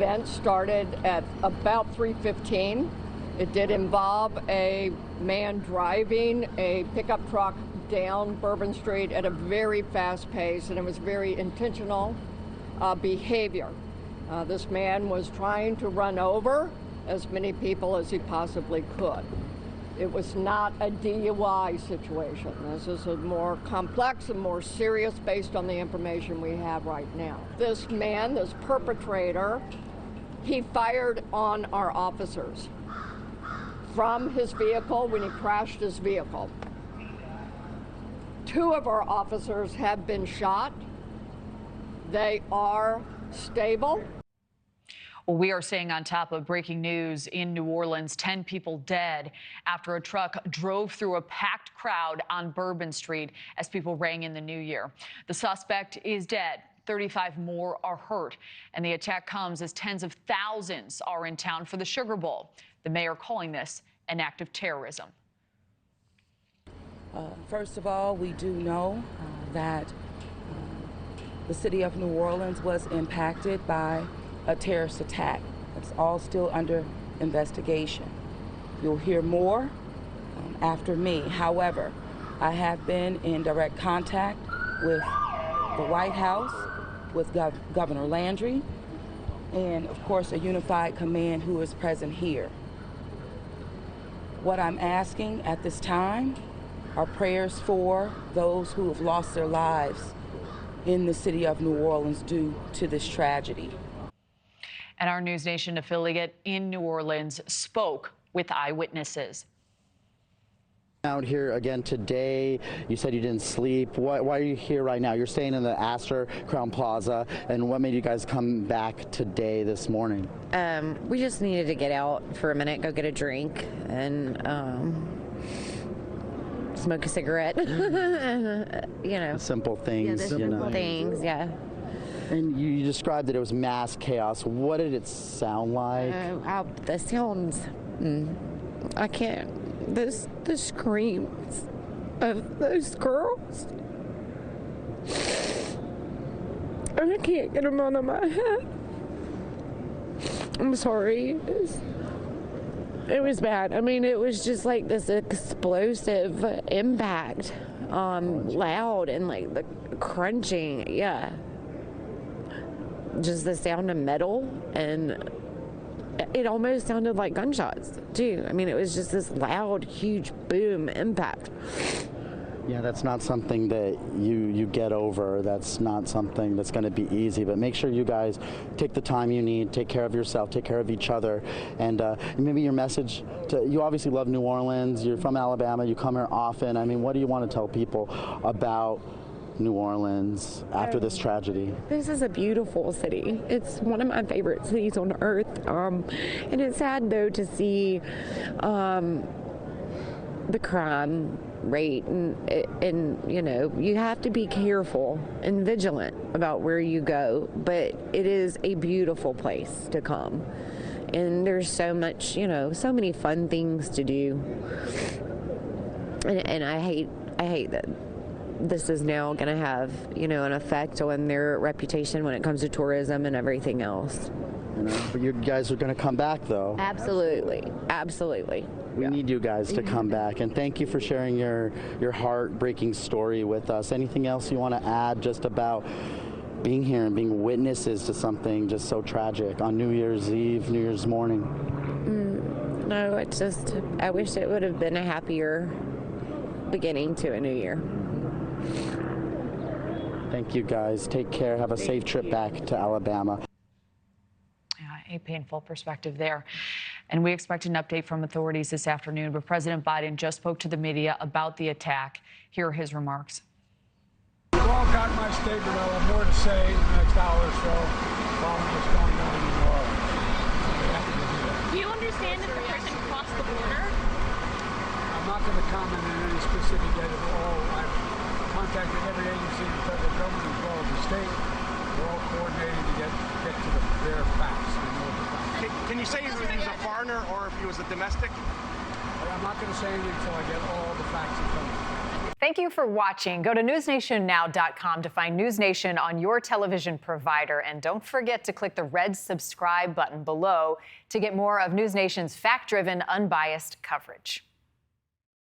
event started at about 3:15. It did involve a man driving a pickup truck down Bourbon Street at a very fast pace, and it was very intentional behavior. This man was trying to run over as many people as he possibly could. It was not a DUI situation. This is a more complex and more serious based on the information we have right now. This man, this perpetrator, he fired on our officers from his vehicle when he crashed his vehicle. 2 of our officers have been shot. They are stable. Well, we are staying on top of breaking news in New Orleans. 10 people dead after a truck drove through a packed crowd on Bourbon Street as people rang in the new year. The suspect is dead. 35 more are hurt. And the attack comes as tens of thousands are in town for the Sugar Bowl. The mayor calling this an act of terrorism. First of all, we do know that the city of New Orleans was impacted by a terrorist attack. It's all still under investigation. You'll hear more after me. However, I have been in direct contact with the White House, with Governor Landry, and of course a unified command who is present here. What I'm asking at this time are prayers for those who have lost their lives in the city of New Orleans due to this tragedy. And our NewsNation affiliate in New Orleans spoke with eyewitnesses. Out here again today, you said you didn't sleep. Why are you here right now? You're staying in the Astor Crown Plaza, and what made you guys come back today, this morning? We just needed to get out for a minute, go get a drink, and smoke a cigarette. You know, simple things. Yeah, simple things, yeah. And you described that it was mass chaos. What did it sound like? The sounds, I can't. The screams of those girls, and I can't get them out of my head. I'm sorry. It was bad. I mean, it was just like this explosive impact, loud and like the crunching, yeah. Just the sound of metal, and it almost sounded like gunshots too. I mean, it was just this loud, huge boom impact. Yeah, that's not something that you get over. That's not something that's going to be easy. But make sure you guys take the time you need, take care of yourself, take care of each other, and maybe your message to, you obviously love New Orleans. You're from Alabama. You come here often. I mean, what do you want to tell people about New Orleans after this tragedy? This is a beautiful city. It's one of my favorite cities on earth. And it's sad though to see the crime rate, and you know, you have to be careful and vigilant about where you go, but it is a beautiful place to come, and there's so much, you know, so many fun things to do, and I hate that this is now going to have, you know, an effect on their reputation when it comes to tourism and everything else. You know, but you guys are going to come back, though. Absolutely, absolutely. We need you guys to come back, and thank you for sharing your heartbreaking story with us. Anything else you want to add just about being here and being witnesses to something just so tragic on New Year's Eve, New Year's morning? No, it's just, I wish it would have been a happier beginning to a new year. Thank you, guys. Take care. Have a safe trip back to Alabama. A painful perspective there. And we expect an update from authorities this afternoon, but President Biden just spoke to the media about the attack. Here are his remarks. You've all got my statement. I'll have more to say in the next hour or so about what's going on in New Orleans. Do you understand if the person crossed the border? I'm not going to comment on any specific yet at all. I've contacted every agency in the federal government as well as the state. We're all coordinating to get to the bare facts. Can you say if he was a foreigner or if he was a domestic? I'm not going to say anything until I get all the facts in front of me. Thank you for watching. Go to newsnationnow.com to find NewsNation on your television provider. And don't forget to click the red subscribe button below to get more of NewsNation's fact-driven, unbiased coverage.